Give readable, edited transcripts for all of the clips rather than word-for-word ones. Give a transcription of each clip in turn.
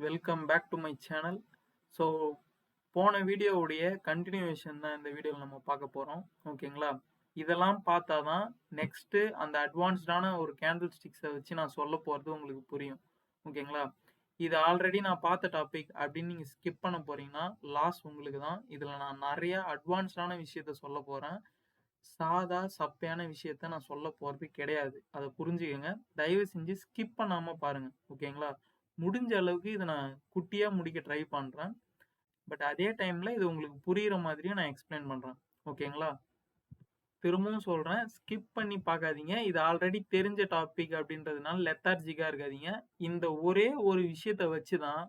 Welcome back to my channel. So போன வீடியோவுடைய continuation தான் இந்த வீடியோவில் நம்ம பார்க்க போகிறோம். ஓகேங்களா? இதெல்லாம் பார்த்தா தான் நெக்ஸ்ட்டு அந்த அட்வான்ஸ்டான ஒரு கேண்டில் ஸ்டிக்ஸை வச்சு நான் சொல்ல போகிறது உங்களுக்கு புரியும். ஓகேங்களா? இது ஆல்ரெடி நான் பார்த்த டாபிக் அப்படின்னு நீங்கள் ஸ்கிப் பண்ண போகிறீங்கன்னா லாஸ் உங்களுக்கு தான். இதில் நான் நிறையா அட்வான்ஸ்டான விஷயத்த சொல்ல போகிறேன். சாதா சப்பையான விஷயத்த நான் சொல்ல போகிறது கிடையாது. அதை புரிஞ்சுக்கங்க. தயவு செஞ்சு ஸ்கிப் பண்ணாமல் பாருங்கள். ஓகேங்களா? முடிஞ்ச அளவுக்கு இதை நான் குட்டியாக முடிக்க ட்ரை பண்ணுறேன். பட் அதே டைமில் இது உங்களுக்கு புரிகிற மாதிரியும் நான் எக்ஸ்பிளைன் பண்ணுறேன். ஓகேங்களா? திரும்பவும் சொல்கிறேன், ஸ்கிப் பண்ணி பார்க்காதீங்க. இது ஆல்ரெடி தெரிஞ்ச டாபிக் அப்படின்றதுனால லெத்தார்ஜிக்காக இருக்காதீங்க. இந்த ஒரே ஒரு விஷயத்தை வச்சு தான்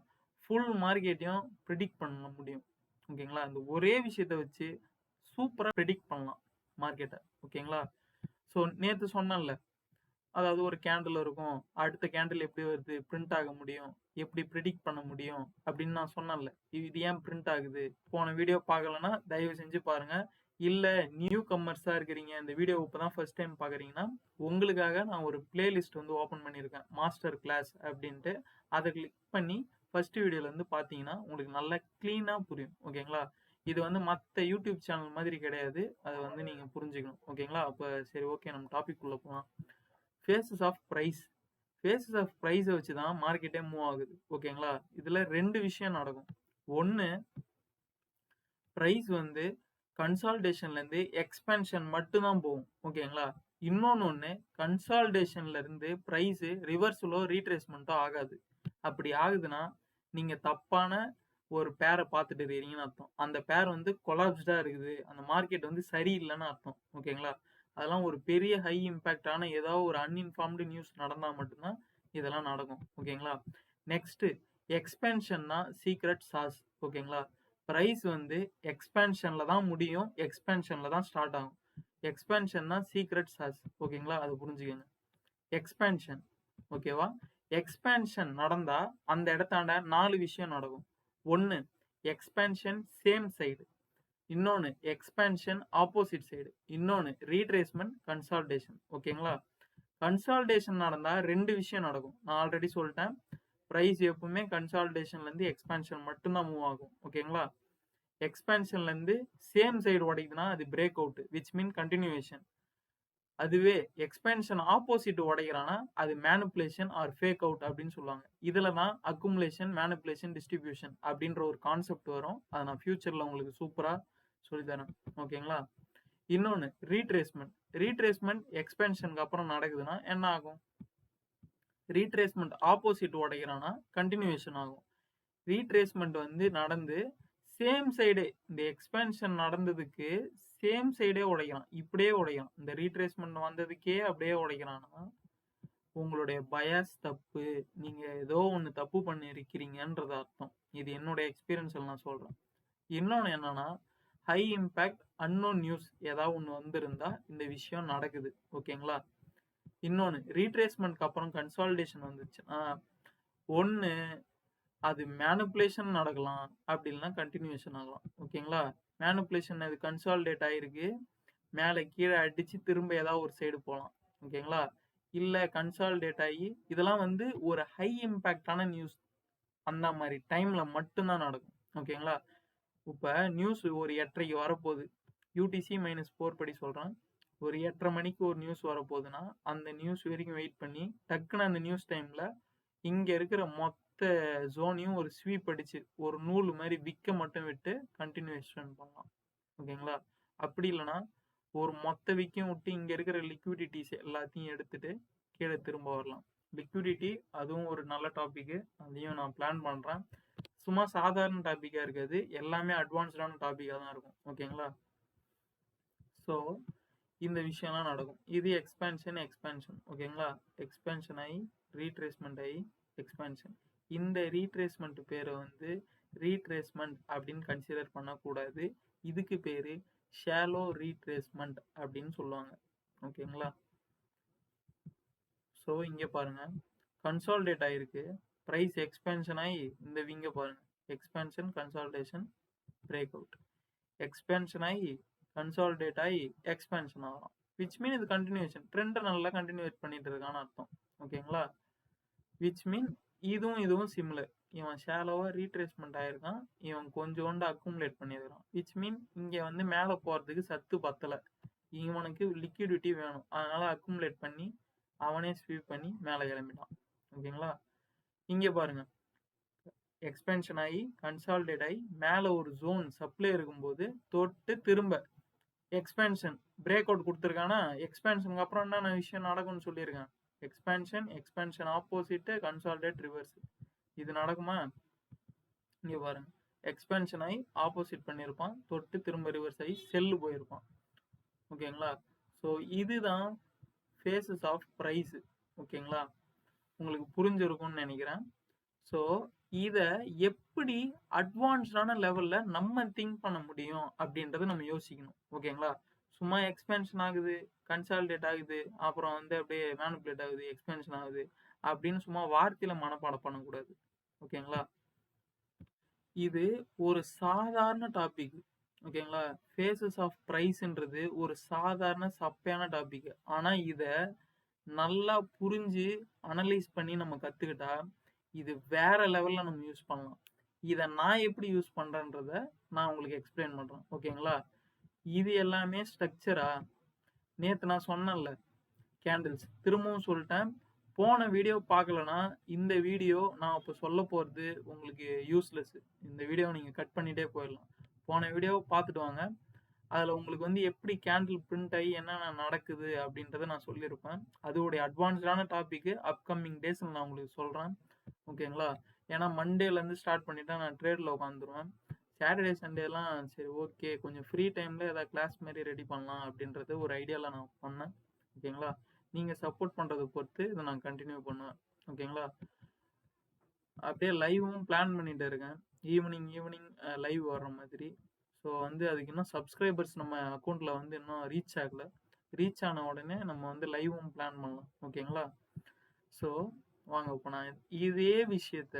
ஃபுல் மார்க்கெட்டையும் ப்ரிடிக்ட் பண்ண முடியும். ஓகேங்களா? இந்த ஒரே விஷயத்தை வச்சு சூப்பராக ப்ரிடிக்ட் பண்ணலாம் மார்க்கெட்டை. ஓகேங்களா? ஸோ நேற்று சொன்னேன்ல, அதாவது ஒரு கேண்டில் இருக்கும், அடுத்த கேண்டில் எப்படி வருது, பிரிண்ட் ஆக முடியும், எப்படி ப்ரிடிக்ட் பண்ண முடியும் அப்படின்னு நான் சொன்னேன்ல. இது ஏன் பிரிண்ட் ஆகுது, போன வீடியோ பார்க்கலன்னா தயவு செஞ்சு பாருங்க. இல்லை நியூ கம்மர்ஸாக இருக்கிறீங்க, இந்த வீடியோ இப்போ தான் ஃபர்ஸ்ட் டைம் பார்க்குறீங்கன்னா உங்களுக்காக நான் ஒரு பிளேலிஸ்ட் வந்து ஓப்பன் பண்ணியிருக்கேன், மாஸ்டர் கிளாஸ் அப்படின்ட்டு. அதை கிளிக் பண்ணி ஃபர்ஸ்ட் வீடியோலேருந்து பார்த்தீங்கன்னா உங்களுக்கு நல்லா க்ளீனாக புரியும். ஓகேங்களா? இது வந்து மற்ற யூடியூப் சேனல் மாதிரி கிடையாது, அதை வந்து நீங்கள் புரிஞ்சுக்கணும். ஓகேங்களா? அப்போ சரி, ஓகே, நம்ம டாபிக் உள்ள போகலாம். Phases of price. Phases of ப்ரைஸை வச்சு தான் மார்க்கெட்டே மூவ் ஆகுது. ஓகேங்களா? இதில் ரெண்டு விஷயம் நடக்கும். ஒன்று, ப்ரைஸ் வந்து கன்சால்டேஷன்லேருந்து எக்ஸ்பென்ஷன் மட்டும்தான் போகும். ஓகேங்களா? இன்னொன்று கன்சால்டேஷன்லேருந்து ப்ரைஸு ரிவர்ஸலோ ரீட்ரேஸ்மெண்ட்டோ ஆகாது. அப்படி ஆகுதுன்னா நீங்கள் தப்பான ஒரு பேரை பார்த்துட்டு இருக்கீங்கன்னு அர்த்தம். அந்த பேர் வந்து கொலாப்ஸ்டாக இருக்குது, அந்த மார்க்கெட் வந்து சரியில்லைன்னு அர்த்தம். ஓகேங்களா? அதெல்லாம் ஒரு பெரிய ஹை இம்பேக்டான ஏதாவது ஒரு அன்இன்ஃபார்ம்டு நியூஸ் நடந்தால் மட்டும்தான் இதெல்லாம் நடக்கும். ஓகேங்களா? நெக்ஸ்ட்டு, எக்ஸ்பென்ஷன்னா சீக்ரெட் சாஸ். ஓகேங்களா? ப்ரைஸ் வந்து எக்ஸ்பென்ஷனில் தான் முடியும், எக்ஸ்பென்ஷனில் தான் ஸ்டார்ட் ஆகும். எக்ஸ்பென்ஷன்னா சீக்ரெட் சாஸ். ஓகேங்களா? அதை புரிஞ்சுக்கோங்க. எக்ஸ்பென்ஷன், ஓகேவா? எக்ஸ்பென்ஷன் நடந்தால் அந்த இடத்தாண்ட 4 விஷயம் நடக்கும். ஒன்று, எக்ஸ்பென்ஷன் சேம் சைடு. இன்னொன்று எக்ஸ்பென்ஷன் ஆப்போசிட் சைடு. இன்னொன்று ரீட்ரேஸ்மெண்ட் கன்சால்டேஷன். ஓகேங்களா? கன்சால்டேஷன் நடந்தால் ரெண்டு விஷயம் நடக்கும். நான் ஆல்ரெடி சொல்லிட்டேன், ப்ரைஸ் எப்பவுமே கன்சால்டேஷன்லேருந்து எக்ஸ்பென்ஷன் மட்டும்தான் மூவ் ஆகும். ஓகேங்களா? எக்ஸ்பென்ஷன்லேருந்து சேம் சைடு உடைக்குதுன்னா அது break out, which mean continuation. அதுவே எக்ஸ்பென்ஷன் ஆப்போசிட் உடைக்கிறான்னா அது மேனிப்புலேஷன் ஆர் ஃபேக் அவுட் அப்படின்னு சொல்லுவாங்க. இதில் தான் அக்குமுலேஷன், மேனிப்புலேஷன், டிஸ்ட்ரிபியூஷன் அப்படின்ற ஒரு கான்செப்ட் வரும். அதை நான் ஃபியூச்சரில் உங்களுக்கு சூப்பராக சொல்லித்தரேன். ஓகேங்களா? இன்னொன்று ரீட்ரேஸ்மெண்ட். ரீட்ரேஸ்மெண்ட் எக்ஸ்பென்ஷனுக்கு அப்புறம் நடக்குதுன்னா என்ன ஆகும்? ரீட்ரேஸ்மெண்ட் ஆப்போசிட் உடைக்கிறான்னா கண்டினியூவேஷன் ஆகும். ரீட்ரேஸ்மெண்ட் வந்து நடந்து சேம் சைடே, இந்த எக்ஸ்பென்ஷன் நடந்ததுக்கு சேம் சைடே உடைக்கிறான், இப்படியே உடைக்கிறான். இந்த ரீட்ரேஸ்மெண்ட் வந்ததுக்கே அப்படியே உடைக்கிறான்னா உங்களுடைய பயாஸ் தப்பு, நீங்கள் ஏதோ ஒன்று தப்பு பண்ணியிருக்கிறீங்கன்றது அர்த்தம். இது என்னுடைய எக்ஸ்பீரியன்ஸில் நான் சொல்கிறேன். இன்னொன்று என்னன்னா, ஹை இம்பேக்ட் அன்னோன் நியூஸ் ஏதாவது ஒன்று வந்திருந்தா இந்த விஷயம் நடக்குது. ஓகேங்களா? இன்னொன்று, ரீட்ரேஸ்மெண்ட்க்கு அப்புறம் கன்சால்டேஷன் வந்துச்சுன்னா ஒன்று அது மேனிப்புலேஷன் நடக்கலாம், அப்படி இல்லைன்னா கண்டினியூஷன் ஆகலாம். ஓகேங்களா? மேனிப்புலேஷன் அது கன்சால்டேட் ஆகிருக்கு, மேலே கீழே அடித்து திரும்ப ஏதாவது ஒரு சைடு போகலாம். ஓகேங்களா? இல்லை கன்சால்டேட் ஆகி இதெல்லாம் வந்து ஒரு ஹை இம்பேக்டான நியூஸ் அந்த மாதிரி டைமில் மட்டும்தான் நடக்கும். ஓகேங்களா? இப்போ நியூஸ் ஒரு 8:30 வரப்போகுது, UTC -4 படி சொல்கிறேன். ஒரு 8:30 மணிக்கு ஒரு நியூஸ் வரப்போகுதுன்னா அந்த நியூஸ் வரைக்கும் வெயிட் பண்ணி டக்குன்னு அந்த நியூஸ் டைமில் இங்கே இருக்கிற மொத்த ஜோனையும் ஒரு ஸ்வீப் அடிச்சு ஒரு நூல் மாதிரி விற்க மட்டும் விட்டு கண்டினியூஷன் பண்ணலாம். ஓகேங்களா? அப்படி இல்லைன்னா ஒரு மொத்த விற்கும் விட்டு இங்கே இருக்கிற லிக்விடிட்டிஸ் எல்லாத்தையும் எடுத்துட்டு கீழே திரும்ப வரலாம். லிக்விடிட்டி அதுவும் ஒரு நல்ல டாப்பிக்கு, அதையும் நான் பிளான் பண்ணுறேன். சும்மா சாதாரண டாப்பிக்காக இருக்காது, எல்லாமே அட்வான்ஸ்டான டாப்பிக்காக தான் இருக்கும். ஓகேங்களா? ஸோ இந்த விஷயம்லாம் நடக்கும். இது எக்ஸ்பென்ஷன். ஓகேங்களா? எக்ஸ்பென்ஷன் ஆகி ரீட்ரேஸ்மெண்ட் ஆகி எக்ஸ்பென்ஷன். இந்த ரீட்ரேஸ்மெண்ட் பேரை வந்து ரீட்ரேஸ்மெண்ட் அப்படின்னு கன்சிடர் பண்ணக்கூடாது. இதுக்கு பேர் ஷாலோ ரீட்ரேஸ்மெண்ட் அப்படின்னு சொல்லுவாங்க. ஓகேங்களா? ஸோ இங்கே பாருங்க, கன்சால்டேட் ஆகிருக்கு, ப்ரைஸ் எக்ஸ்பென்ஷன் ஆகி இந்த விங்க பாருங்க, எக்ஸ்பென்ஷன், கன்சால்டேஷன், பிரேக் அவுட். எக்ஸ்பென்ஷன் ஆகி கன்சால்டேட் ஆகி எக்ஸ்பென்ஷன் ஆகலாம், விச் மீன் இது கண்டினியூஷன், ட்ரெண்டை நல்லா கண்டினியூட் பண்ணிட்டு இருக்கான்னு அர்த்தம். ஓகேங்களா? விச் மீன் இதுவும் சிமிலர். இவன் ஷாலோவா ரீட்ரேஸ்மெண்ட் ஆயிருக்கான். இவன் கொஞ்சோண்டு அக்குமுலேட் பண்ணியிருக்கான். விச் மீன் இங்க வந்து மேல போறதுக்கு சத்து பத்தல. இவனுக்கு லிக்விடிட்டி வேணும். அதனால அக்குமுலேட் பண்ணி அவனே ஸ்வீப் பண்ணி மேல கிளம்பிட்டான். ஓகேங்களா? இங்க பாருங்க. எக்ஸ்பென்ஷன் ஆகி கன்சாலிடேட் ஆகி மேல ஒரு ஜோன் சப்ளை இருக்கும்போது தொட்டு திரும்ப எக்ஸ்பென்ஷன் பிரேக் அவுட் கொடுத்துருக்கானா, எக்ஸ்பென்ஷனுக்கு அப்புறம் என்னென்ன விஷயம் நடக்கும்னு சொல்லியிருக்கேன். எக்ஸ்பென்ஷன் ஆப்போசிட் கன்சாலிடேட் ரிவர்ஸ். இது நடக்குமா? இங்க பாருங்க. எக்ஸ்பென்ஷன் ஆகி ஆப்போசிட் பண்ணியிருப்பான், தொட்டு திரும்ப ரிவர்ஸ் ஆகி செல்லு போயிருப்பான். ஓகேங்களா? ஸோ இதுதான் ஃபேஸஸ் ஆஃப் ப்ரைஸ். ஓகேங்களா? உங்களுக்கு புரிஞ்சிருக்கும்னு நினைக்கிறேன். ஸோ இதை எப்படி அட்வான்ஸ்டான லெவலில் நம்ம திங்க் பண்ண முடியும் அப்படின்றத நம்ம யோசிக்கணும். ஓகேங்களா? சும்மா எக்ஸ்பென்ஷன் ஆகுது, கன்சாலிடேட் ஆகுது, அப்புறம் வந்து அப்படியே மேனிபுலேட் ஆகுது, எக்ஸ்பென்ஷன் ஆகுது அப்படின்னு சும்மா வார்த்தையில் மனப்பாடம் பண்ணக்கூடாது. ஓகேங்களா? இது ஒரு சாதாரண டாபிக். ஓகேங்களா? ஃபேஸஸ் ஆஃப் ப்ரைஸ்ன்றது ஒரு சாதாரண சப்பையான டாபிக். ஆனால் இதை நல்லா புரிஞ்சு அனலைஸ் பண்ணி நம்ம கற்றுக்கிட்டா இது வேற லெவலில் நம்ம யூஸ் பண்ணலாம். இதை நான் எப்படி யூஸ் பண்ணுறேன்றத நான் உங்களுக்கு எக்ஸ்பிளைன் பண்ணுறேன். ஓகேங்களா? இது எல்லாமே ஸ்ட்ரக்சரா? நேற்று நான் சொன்னேன்ல கேண்டில்ஸ், திரும்பவும் சொல்லிட்டேன். போன வீடியோ பார்க்கலனா இந்த வீடியோ நான் இப்போ சொல்ல போகிறது உங்களுக்கு யூஸ்லெஸ். இந்த வீடியோவை நீங்கள் கட் பண்ணிகிட்டே போயிடலாம். போன வீடியோவை பார்த்துட்டு வாங்க. அதில் உங்களுக்கு வந்து எப்படி கேண்டில் பிரிண்ட் ஆகி என்னென்ன நடக்குது அப்படின்றத நான் சொல்லியிருப்பேன். அதோடைய அட்வான்ஸ்டான டாபிக் அப்கமிங் டேஸில் நான் உங்களுக்கு சொல்கிறேன். ஓகேங்களா? ஏன்னா மண்டேலேருந்து ஸ்டார்ட் பண்ணிட்டா நான் ட்ரேடில் உட்காந்துருவேன். சாட்டர்டே சண்டேலாம் சரி ஓகே கொஞ்சம் ஃப்ரீ டைமில் ஏதாவது கிளாஸ் மாதிரி ரெடி பண்ணலாம் அப்படின்றது ஒரு ஐடியாவில் நான் பண்ணேன். ஓகேங்களா? நீங்கள் சப்போர்ட் பண்ணுறதை பொறுத்து இதை நான் கண்டினியூ பண்ணுவேன். ஓகேங்களா? அப்படியே லைவும் பிளான் பண்ணிட்டு இருக்கேன். ஈவினிங் லைவ் வர்ற மாதிரி. ஸோ வந்து அதுக்கு இன்னும் சப்ஸ்கிரைபர்ஸ் நம்ம அக்கௌண்ட்டில் வந்து இன்னும் ரீச் ஆகலை. ரீச் ஆன உடனே நம்ம வந்து லைவும் பிளான் பண்ணலாம். ஓகேங்களா? ஸோ வாங்க இப்போ நான் இதே விஷயத்த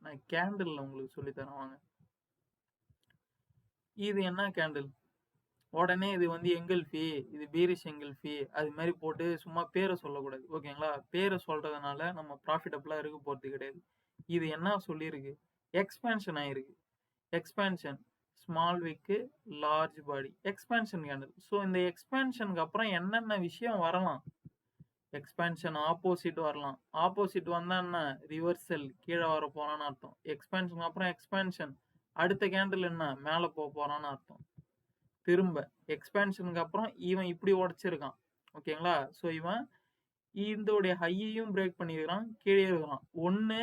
நான் கேண்டில் உங்களுக்கு சொல்லித்தரேன் வாங்க. இது என்ன கேண்டில்? உடனே இது வந்து எங்கல்ஃபி, இது பீரிஷ் எங்கல்ஃபி அது மாதிரி போட்டு சும்மா பேரை சொல்லக்கூடாது. ஓகேங்களா? பேரை சொல்றதுனால நம்ம ப்ராஃபிட்டபிளாக இருக்க போகிறது கிடையாது. இது என்ன சொல்லியிருக்கு? எக்ஸ்பேன்ஷன் ஆயிருக்கு. எக்ஸ்பேன்ஷன் ஸ்மால் விக்கு லார்ஜ் பாடி எக்ஸ்பேன்ஷன் கேண்டில். ஸோ இந்த எக்ஸ்பேன்ஷனுக்கு அப்புறம் என்னென்ன விஷயம் வரலாம்? எக்ஸ்பேன்ஷன் ஆப்போசிட் வரலாம். ஆப்போசிட் வந்தா என்ன? ரிவர்சல் கீழே வர போறான்னு அர்த்தம். எக்ஸ்பேன்ஷன் அப்புறம் எக்ஸ்பேன்ஷன் அடுத்த கேண்டில் என்ன? மேலே போக போறான்னு அர்த்தம். திரும்ப எக்ஸ்பேன்ஷனுக்கு அப்புறம் இவன் இப்படி உடைச்சிருக்கான். ஓகேங்களா? ஸோ இவன் இதோடைய ஹையையும் பிரேக் பண்ணியிருக்கான், கீழே இருக்கிறான். ஒன்று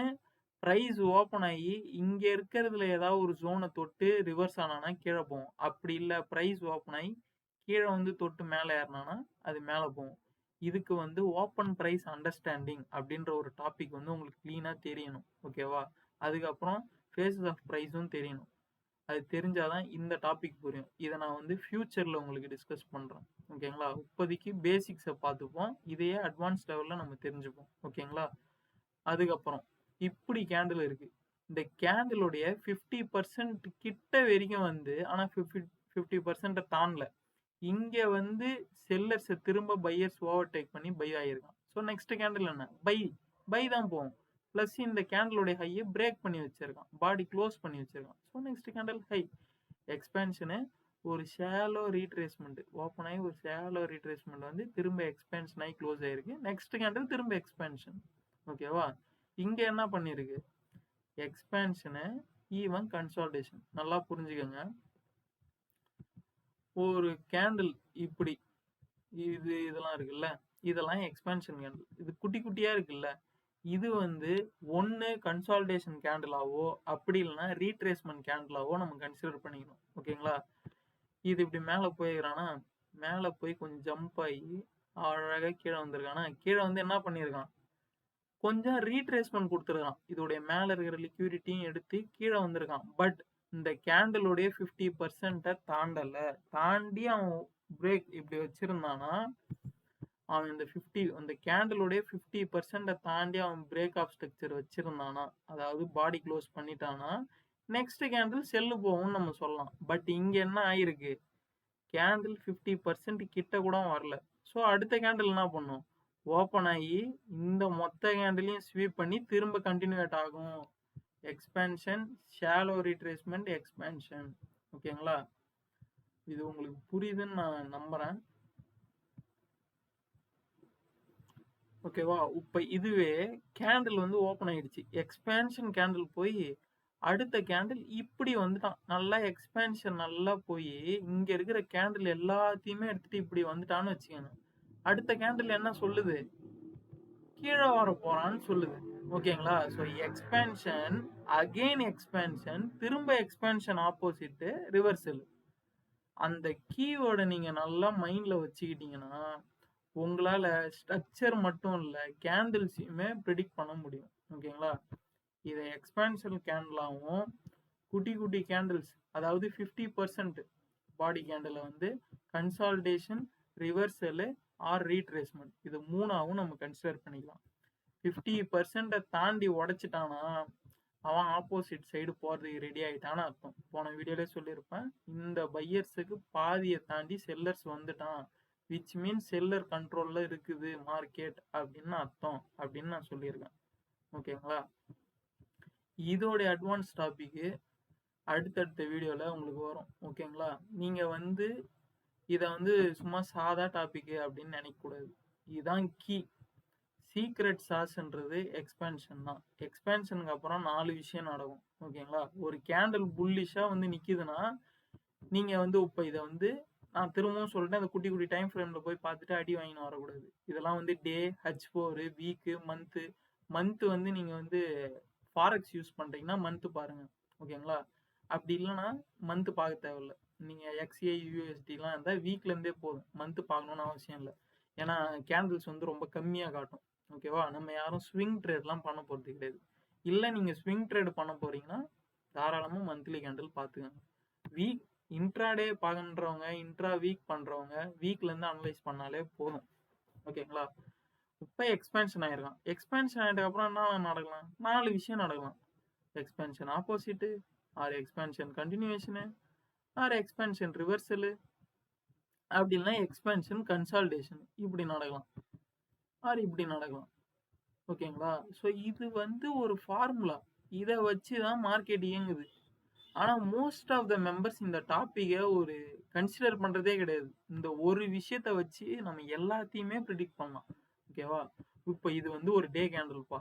ப்ரைஸ் ஓப்பன் ஆகி இங்கே இருக்கிறதுல ஏதாவது ஒரு ஜோனை தொட்டு ரிவர்ஸ் ஆனானா கீழே போகும். அப்படி இல்லை ப்ரைஸ் ஓப்பன் ஆகி கீழே வந்து தொட்டு மேலே ஏறினானா அது மேலே போகும். இதுக்கு வந்து ஓப்பன் ப்ரைஸ் அண்டர்ஸ்டாண்டிங் அப்படின்ற ஒரு டாபிக் வந்து உங்களுக்கு க்ளீனாக தெரியணும். ஓகேவா? அதுக்கப்புறம் ஃபேஸஸ் ஆஃப் ப்ரைஸும் தெரியணும். அது தெரிஞ்சாதான் இந்த டாபிக் புரியும். இதை நான் வந்து ஃபியூச்சரில் உங்களுக்கு டிஸ்கஸ் பண்ணுறேன். ஓகேங்களா? இப்போதைக்கு பேசிக்ஸை பார்த்துப்போம். இதையே அட்வான்ஸ் லெவலில் நம்ம தெரிஞ்சுப்போம். ஓகேங்களா? அதுக்கப்புறம் இப்படி கேண்டில் இருக்கு. இந்த கேண்டிலுடைய 50% கிட்ட வரைக்கும் வந்து ஆனால் 50% தாண்டல. இங்கே வந்து செல்லர்ஸை திரும்ப பையர்ஸ் ஓவர்டேக் பண்ணி பை ஆகியிருக்கான். ஸோ நெக்ஸ்ட் கேண்டில் என்ன? பை தான் போகும். ப்ளஸ் இந்த கேண்டிலுடைய ஹையை பிரேக் பண்ணி வச்சிருக்கான், பாடி க்ளோஸ் பண்ணி வச்சிருக்கான். So next candle high. Expansion ஒரு ஷேலோ ரீட்ரேஸ்மெண்ட் ஓப்பன் ஆகி ஒரு ஷேலோ ரீட்ரேஸ்மெண்ட் வந்து திரும்ப எக்ஸ்பேன்ஷன் ஆகி க்ளோஸ் ஆகிருக்கு. நெக்ஸ்ட் கேண்டில் திரும்ப எக்ஸ்பேன்ஷன். ஓகேவா? இங்கே என்ன பண்ணியிருக்கு? எக்ஸ்பேன்ஷனு ஈவன் கன்சால்டேஷன். நல்லா புரிஞ்சுக்கோங்க. ஒரு கேண்டில் இப்படி இதெல்லாம் இருக்குல்ல, இதெல்லாம் எக்ஸ்பேன்ஷன் கேண்டில். இது குட்டி குட்டியாக இருக்குல்ல, இது வந்து ஒன்று கன்சால்டேஷன் கேண்டிலாவோ அப்படி இல்லைன்னா ரீட்ரேஸ்மெண்ட் கேண்டிலாவோ நம்ம கன்சிடர் பண்ணிக்கணும். ஓகேங்களா? இது இப்படி மேலே போயிருக்கானா, மேலே போய் கொஞ்சம் ஜம்ப் ஆகி அழகாக கீழே வந்திருக்கானா, கீழே வந்து என்ன பண்ணியிருக்கான்? கொஞ்சம் ரீட்ரேஸ்மெண்ட் கொடுத்துருக்கான். இதோடைய மேலே இருக்கிற லிக்விடிட்டியும் எடுத்து கீழே வந்திருக்கான். பட் இந்த கேண்டிலுடைய 50% தாண்டலை. தாண்டி அவன் பிரேக் இப்படி வச்சிருந்தானா, அவன் இந்த கேண்டிலுடைய 50% தாண்டி அவன் பிரேக் ஆஃப் ஸ்ட்ரக்சர் வச்சிருந்தானா, அதாவது பாடி க்ளோஸ் பண்ணிட்டானா, நெக்ஸ்ட் கேண்டில் செல்லு போகும்னு நம்ம சொல்லலாம். பட் இங்க என்ன ஆயிருக்கு? கேண்டில் 50% கிட்ட கூட வரல. ஸோ அடுத்த கேண்டில் என்ன பண்ணும்? ஓப்பன் ஆகி இந்த மொத்த கேண்டிலையும் ஸ்வீப் பண்ணி திரும்ப கண்டினியூட் ஆகும். Expansion, shallow retracement, expansion. ஓகேங்களா? இது உங்களுக்கு புரியுதுன்னு நான் நம்புறேன். ஓகேவா? இப்ப இதுவே கேண்டில் வந்து ஓப்பன் ஆயிடுச்சு. எக்ஸ்பேன்ஷன் கேண்டில் போய் அடுத்த கேண்டில் இப்படி வந்துட்டான். நல்லா எக்ஸ்பேன்ஷன் நல்லா போய் இங்க இருக்கிற கேண்டில் எல்லாத்தையுமே எடுத்துட்டு இப்படி வந்துட்டான்னு வச்சுக்கோங்க. அடுத்த கேண்டில் என்ன சொல்லுது? கீழே வர போறான்னு சொல்லுது. ஓகேங்களா? ஸோ எக்ஸ்பேன்ஷன், அகெயின் எக்ஸ்பேன்ஷன், திரும்ப எக்ஸ்பேன்ஷன் ஆப்போசிட் ரிவர்சல். அந்த கீவேர்டை நீங்க நல்லா மைண்ட்ல வச்சுக்கிட்டீங்கன்னா உங்களால ஸ்ட்ரக்சர் மட்டும் இல்ல கேண்டில்ஸையுமே ப்ரிடிக்ட் பண்ண முடியும். ஓகேங்களா? இதை எக்ஸ்பேன்ஷன் கேண்டிலாகவும் குட்டி குட்டி கேண்டில்ஸ், அதாவது 50% பாடி கேண்டில் வந்து கன்சால்டேஷன், ரிவர்சல் ஆர் ரீட்ரேஸ்மெண்ட், இது மூணாவும் நம்ம கன்சிடர் பண்ணிக்கலாம். 50% தாண்டி உடைச்சிட்டானா அவன் ஆப்போசிட் சைடு போறதுக்கு ரெடி ஆயிட்டான்னு அர்த்தம். போன வீடியோலே சொல்லியிருப்பேன், இந்த பையர்ஸுக்கு பாதியை தாண்டி செல்லர்ஸ் வந்துட்டான், விச் மீன்ஸ் செல்லர் கண்ட்ரோல்ல இருக்குது மார்க்கெட் அப்படின்னு அர்த்தம் அப்படின்னு நான் சொல்லியிருக்கேன். ஓகேங்களா? இதோட அட்வான்ஸ் டாபிக் அடுத்தடுத்த வீடியோல உங்களுக்கு வரும். ஓகேங்களா? நீங்க வந்து இதை வந்து சும்மா சாதா டாபிக் அப்படின்னு நினைக்க கூடாது. இதுதான் கீ. சீக்ரெட் சாஸ்ன்றது எக்ஸ்பேன்ஷன் தான். எக்ஸ்பேன்ஷனுக்கு அப்புறம் 4 விஷயம் நடக்கும். ஓகேங்களா? ஒரு கேண்டில் புல்லிஷா வந்து நிக்குதுன்னா நீங்க வந்து இப்ப இதை வந்து நான் திரும்பவும் சொல்லிட்டேன், அந்த குட்டி குட்டி டைம் ஃப்ரேம்ல போய் பார்த்துட்டு அடி வாங்கின்னு வரக்கூடாது. இதெல்லாம் வந்து டே, H4, வீக்கு, மந்த் வந்து நீங்க வந்து ஃபாரெக்ஸ் யூஸ் பண்றீங்கன்னா மந்த் பாருங்க. ஓகேங்களா? அப்படி இல்லைன்னா மந்த் பார்க்க தேவையில்ல. நீங்க XA, USDலாம் இருந்தால் வீக்ல இருந்தே போதும், மந்த் பார்க்கணும்னு அவசியம் இல்லை. ஏன்னா கேண்டில்ஸ் வந்து ரொம்ப கம்மியா காட்டும். ஓகேவா? நம்ம யாரும் ஸ்விங் ட்ரேட்லாம் பண்ண போறது கிடையாது. இல்லை நீங்க ஸ்விங் ட்ரேட் பண்ண போறீங்கன்னா தாராளமா மந்த்லி கேண்டில் பார்த்துக்கோங்க. வீக் இன்ட்ராடே பார்க்கன்றவங்க, இன்ட்ரா வீக் பண்றவங்க வீக்ல இருந்து அனலைஸ் பண்ணாலே போதும். ஓகேங்களா? இப்போ எக்ஸ்பேன்ஷன் ஆயிருக்கான். எக்ஸ்பேன்ஷன் ஆயிட்டதுக்கு அப்புறம் என்ன நடக்கலாம்? 4 விஷயம் நடக்கலாம். Expansion opposite, or expansion continuation, or expansion reversal, அப்படி இல்லைன்னா எக்ஸ்பேன்ஷன் கன்சால்டேஷன். இப்படி நடக்கலாம், ஆர் இப்படி நடக்கலாம். ஓகேங்களா? ஸோ இது வந்து ஒரு ஃபார்முலா. இதை வச்சு தான் மார்க்கெட் இயங்குது. ஆனா மோஸ்ட் ஆஃப் த மெம்பர்ஸ் இந்த டாபிக்கை ஒரு கன்சிடர் பண்றதே கிடையாது. இந்த ஒரு விஷயத்த வச்சு நம்ம எல்லாத்தையுமே ப்ரிடிக்ட் பண்ணலாம். ஓகேவா? இப்போ இது வந்து ஒரு டே கேண்டில்ப்பா.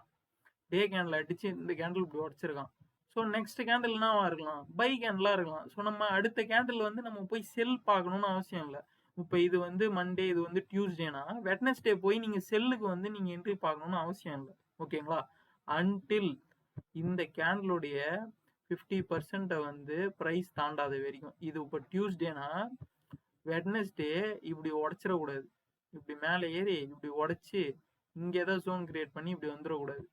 டே கேண்டில் அடிச்சு இந்த கேண்டில் இப்படி உடச்சிருக்கான். ஸோ நெக்ஸ்ட் கேண்டில் என்னவா இருக்கலாம்? பை கேண்டிலா இருக்கலாம். ஸோ நம்ம அடுத்த கேண்டில் வந்து நம்ம போய் செல் பார்க்கணும்னு அவசியம் இல்லை. இப்போ இது வந்து மண்டே, இது வந்து டியூஸ்டேனா வெட்னஸ்டே போய் நீங்க செல்லுக்கு வந்து நீங்க என்ட்ரி பார்க்கணும்னு அவசியம் இல்லை. ஓகேங்களா? அன்டில் இந்த கேண்டிலுடைய 50% வந்து பிரைஸ் தாண்டாத வரைக்கும். இது இப்போ டியூஸ்டேனா வெட்னஸ்டே இப்படி உடச்சிடக்கூடாது. இப்படி மேலே ஏறி இப்படி உடச்சி இங்க ஏதாவது ஜோன் கிரியேட் பண்ணி இப்படி வந்துடக்கூடாது.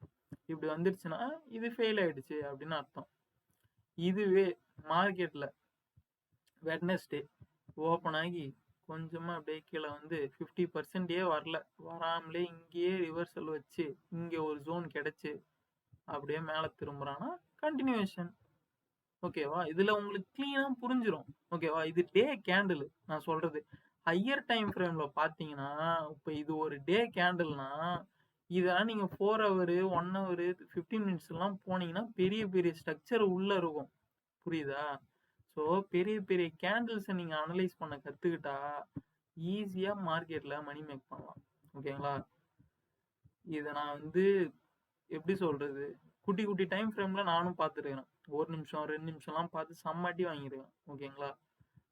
இப்படி வந்துருச்சுன்னா இது ஃபெயில் ஆயிடுச்சு அப்படின்னு அர்த்தம். இதுவே மார்க்கெட்ல வெட்னஸ்டே ஓப்பன் ஆகி கொஞ்சமா அப்படியே கீழே வந்து 50% வரல, வராமலே இங்கேயே ரிவர்சல் வச்சு இங்க ஒரு ஜோன் கிடைச்சு அப்படியே மேலே திரும்புறான்னா கண்டினியூஷன். ஓகேவா? இதுல உங்களுக்கு கிளீனா புரிஞ்சிடும். ஓகேவா? இது டே கேண்டில் நான் சொல்றது. ஹையர் டைம் ஃப்ரேம்ல பாத்தீங்கன்னா இப்ப இது ஒரு டே கேண்டில்னா இதெல்லாம் நீங்க 4 ஹவர், 1 ஹவர், 15 மினிட்ஸ் எல்லாம் போனீங்கன்னா பெரிய பெரிய ஸ்ட்ரக்சர் உள்ள இருக்கும். புரியுதா? ஸோ பெரிய பெரிய கேண்டில்ஸை நீங்க அனலைஸ் பண்ண கத்துக்கிட்டா ஈஸியா மார்க்கெட்ல மணி மேக் பண்ணலாம். ஓகேங்களா? இதை நான் வந்து எப்படி சொல்றது, குட்டி குட்டி டைம் ஃப்ரேம்ல நானும் பார்த்துருக்கேன். 1 நிமிஷம் 2 நிமிஷம்லாம் பார்த்து செம்ம அடி வாங்கியிருக்கேன். ஓகேங்களா?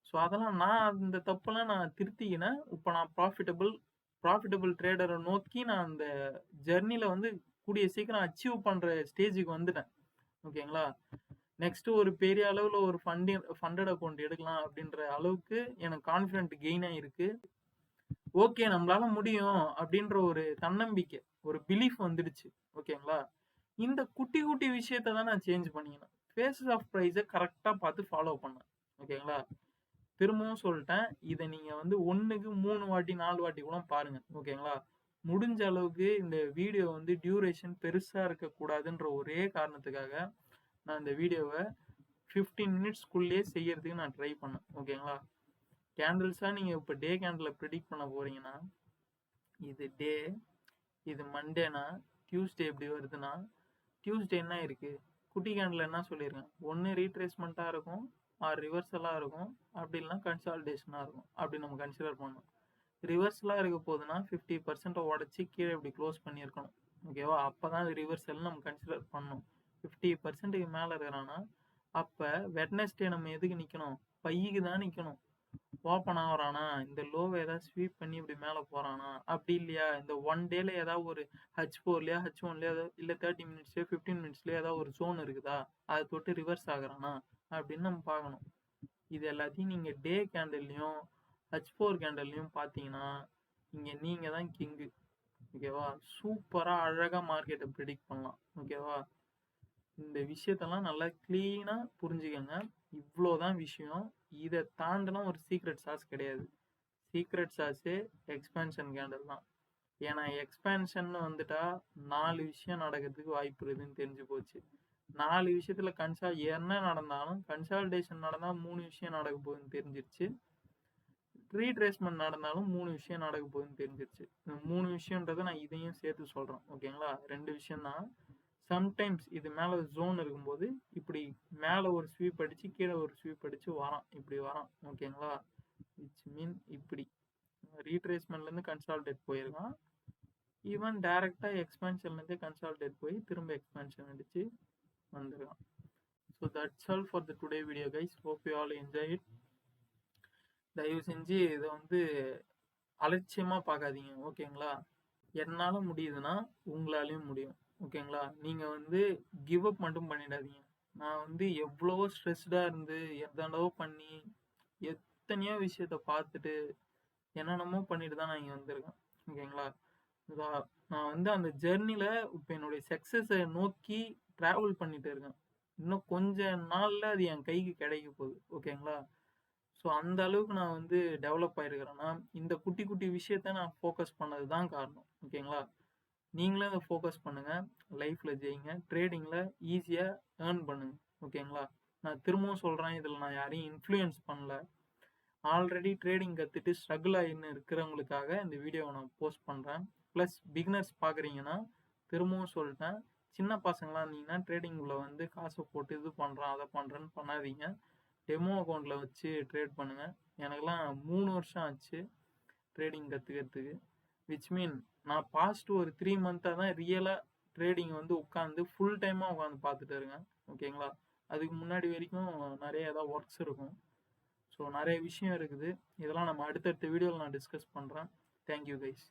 ஸோ அதெல்லாம் நான் அந்த தப்பெல்லாம் நான் திருத்திக்கினேன். இப்போ நான் ப்ராஃபிட்டபிள் ட்ரேடரை நோக்கி நான் அந்த ஜெர்னில வந்து கூடிய சீக்கிரம் அச்சீவ் பண்ற ஸ்டேஜுக்கு வந்துட்டேன். ஓகேங்களா? நெக்ஸ்ட் ஒரு பெரிய அளவுல ஒரு ஃபண்டட் அக்கௌண்ட் எடுக்கலாம் அப்படின்ற அளவுக்கு எனக்கு கான்ஃபிடென்ட் கெயின் ஆயிருக்கு. ஓகே நம்மளால முடியும் அப்படின்ற ஒரு தன்னம்பிக்கை, ஒரு பிலீஃப் வந்துடுச்சு. ஓகேங்களா? இந்த குட்டி குட்டி விஷயத்தை தான் நான் சேஞ்ச் பண்ணிக்கினேன். ஃபேஸஸ் ஆஃப் ப்ரைஸை கரெக்டாக பார்த்து ஃபாலோ பண்ணேன். ஓகேங்களா? திரும்பவும் சொல்லிட்டேன், இதை நீங்க வந்து 1க்கு 3 வாட்டி 4 வாட்டி கூட பாருங்க. ஓகேங்களா? முடிஞ்ச அளவுக்கு இந்த வீடியோ வந்து டியூரேஷன் பெருசா இருக்கக்கூடாதுன்ற ஒரே காரணத்துக்காக நான் இந்த வீடியோவை 15 மினிட்ஸ்க்குள்ளேயே செய்யறதுக்கு நான் ட்ரை பண்ணேன். ஓகேங்களா? கேண்டில்ஸா நீங்க இப்போ டே கேண்டில் ப்ரிடிக்ட் பண்ண போறீங்கன்னா இது டே, இது மண்டேனா டியூஸ்டே எப்படி வருதுன்னா டியூஸ்டே என்ன இருக்கு, குட்டி கேண்டில் என்ன சொல்லியிருக்கேன், ஒன்று ரீட்ரேஸ்மெண்ட்டாக இருக்கும், ஆர் ரிவர்சலாக இருக்கும், அப்படி இல்லைனா கன்சால்டேஷனாக இருக்கும். அப்படி நம்ம கன்சிடர் பண்ணணும். ரிவர்சலாக இருக்க போதுன்னா 50% உடச்சி கீழே இப்படி க்ளோஸ் பண்ணியிருக்கணும். ஓகேவா? அப்போ தான் அது ரிவர்சல்னு நம்ம கன்சிடர் பண்ணணும். 50%க்கு மேலே இருக்கிறான்னா அப்போ வெட்னஸ்டே நம்ம எதுக்கு நிற்கணும்? பைக்கு தான் நிற்கணும். ஓப்பன் ஆகுறானா, இந்த லோவை ஏதாவது ஸ்வீப் பண்ணி இப்படி மேலே போகிறானா, அப்படி இல்லையா இந்த ஒன் டேல ஏதாவது ஒரு H4லயோ H1லயோ இல்லை 30 மினிட்ஸ்லையோ 15 மினிட்ஸ்லையோ ஏதாவது ஒரு ஜோன் இருக்குதா, அதை தொட்டு ரிவர்ஸ் ஆகுறானா அப்படின்னு நம்ம பார்க்கணும். இது எல்லாத்தையும் நீங்கள் டே கேண்டல்லையும் H4 கேண்டல்லையும் பார்த்தீங்கன்னா இங்கே நீங்கள் தான் கிங்கு. ஓகேவா? சூப்பராக அழகாக மார்க்கெட்டை ப்ரிடிக்ட் பண்ணலாம். ஓகேவா? இந்த விஷயத்தெல்லாம் நல்லா க்ளீனாக புரிஞ்சுக்கங்க. இவ்வளோதான் விஷயம். இதை தாண்டினா ஒரு சீக்ரெட் சாஸ் கிடையாது. சீக்ரெட் சாஸு எக்ஸ்பேன்ஷன் கேண்டில் தான். ஏன்னா எக்ஸ்பேன்ஷன் வந்துட்டா 4 விஷயம் நடக்கிறதுக்கு வாய்ப்பு இருக்குதுன்னு தெரிஞ்சு போச்சு. 4 விஷயத்துல என்ன நடந்தாலும் கன்சால்டேஷன் நடந்தால் 3 விஷயம் நடக்க போகுதுன்னு தெரிஞ்சிருச்சு. ரீட்ரேஸ்மெண்ட் நடந்தாலும் 3 விஷயம் நடக்க போகுதுன்னு தெரிஞ்சிருச்சு. இந்த 3 விஷயன்றதை நான் இதையும் சேர்த்து சொல்கிறேன். ஓகேங்களா? 2 விஷயம் தான். சம்டைம்ஸ் இது மேலே ஜோன் இருக்கும்போது இப்படி மேலே ஒரு ஸ்வீப் அடித்து கீழே ஒரு ஸ்வீப் அடித்து வரான், இப்படி வரான். ஓகேங்களா? விச் மீன் இப்படி ரீட்ரேஸ்மெண்ட்லேருந்து கன்சால்டேட் போயிருக்கான். ஈவன் டைரெக்டாக எக்ஸ்பேன்ஷன்லேருந்தே கன்சால்டேட் போய் திரும்ப எக்ஸ்பேன்ஷன் அடித்து வந்துருக்கான். So that's all for the today video guys. Hope you all enjoy it. தயவு செஞ்சு இதை வந்து அலட்சியமாக பார்க்காதீங்க. ஓகேங்களா? என்னால் முடியுதுன்னா உங்களாலையும் முடியும். ஓகேங்களா? நீங்கள் வந்து கிவ் அப் மட்டும் பண்ணிடாதீங்க. நான் வந்து எவ்வளவோ ஸ்ட்ரெஸ்டாக இருந்து எதாண்டவோ பண்ணி எத்தனையோ விஷயத்த பார்த்துட்டு என்னென்னமோ பண்ணிட்டு தான் நான் இங்கே வந்திருக்கேன். ஓகேங்களா? நான் வந்து அந்த ஜெர்னியில் இப்போ என்னுடைய சக்ஸஸை நோக்கி ட்ராவல் பண்ணிட்டு இருக்கேன். இன்னும் கொஞ்ச நாளில் அது என் கைக்கு கிடைக்க போகுது. ஓகேங்களா? ஸோ அந்த அளவுக்கு நான் வந்து டெவலப் ஆகிருக்கிறேன்னா இந்த குட்டி குட்டி விஷயத்த நான் ஃபோக்கஸ் பண்ணது தான் காரணம். ஓகேங்களா? நீங்களும் அதை ஃபோக்கஸ் பண்ணுங்கள். லைஃப்பில் ஜெயிங்க. ட்ரேடிங்கில் ஈஸியாக ஏர்ன் பண்ணுங்கள். ஓகேங்களா? நான் திரும்பவும் சொல்கிறேன், இதில் நான் யாரையும் இன்ஃப்ளூயன்ஸ் பண்ணல. ஆல்ரெடி ட்ரேடிங் கற்றுட்டு ஸ்ட்ரகிள் ஆகின்னு இருக்கிறவங்களுக்காக இந்த வீடியோவை நான் போஸ்ட் பண்ணுறேன். ப்ளஸ் பிகினர்ஸ் பார்க்குறீங்கன்னா திரும்பவும் சொல்லிட்டேன், சின்ன பசங்களாக இருந்தீங்கன்னா ட்ரேடிங் உள்ள வந்து காசை போட்டு இது பண்ணுறேன் அதை பண்ணுறேன்னு பண்ணாதீங்க. டெமோ அக்கௌண்ட்டில் வச்சு ட்ரேட் பண்ணுங்கள். எனக்கெல்லாம் 3 வருஷம் ஆச்சு ட்ரேடிங் கற்றுக்கிறதுக்கு. விச் மீன் நான் பாஸ்ட் ஒரு 3 மந்த்தாக தான் ரியலாக ட்ரேடிங் வந்து உட்காந்து ஃபுல் டைமாக உட்காந்து பார்த்துட்டு இருக்கேன். ஓகேங்களா? அதுக்கு முன்னாடி வரைக்கும் நிறைய ஏதாவது ஒர்க்ஸ் இருக்கும். ஸோ நிறைய விஷயம் இருக்குது. இதெல்லாம் நம்ம அடுத்தடுத்த வீடியோவில் நான் டிஸ்கஸ் பண்ணுறேன். Thank you guys.